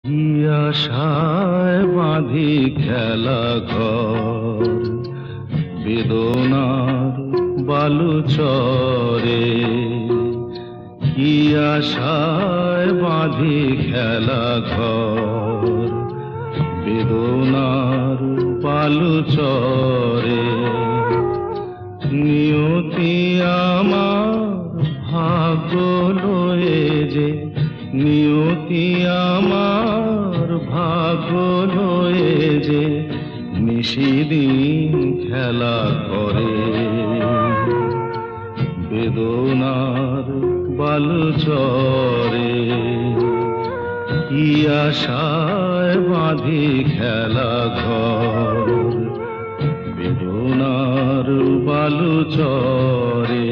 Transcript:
কি আশায় বাঁধি খেলা ঘর, বেদনার বালুচরে। কি আশায় বাঁধি খেলা ঘর, বেদনার বালুচরে। নিয়তি আমার ভাগ্য লয়ে যে, নিয়তি আমার ভাগ্য লয়ে যে নিশিদিন খেলা করে। বেদনার বালুচরে কি আশায় বাঁধি খেলা ঘর, বেদনার বালুচরে।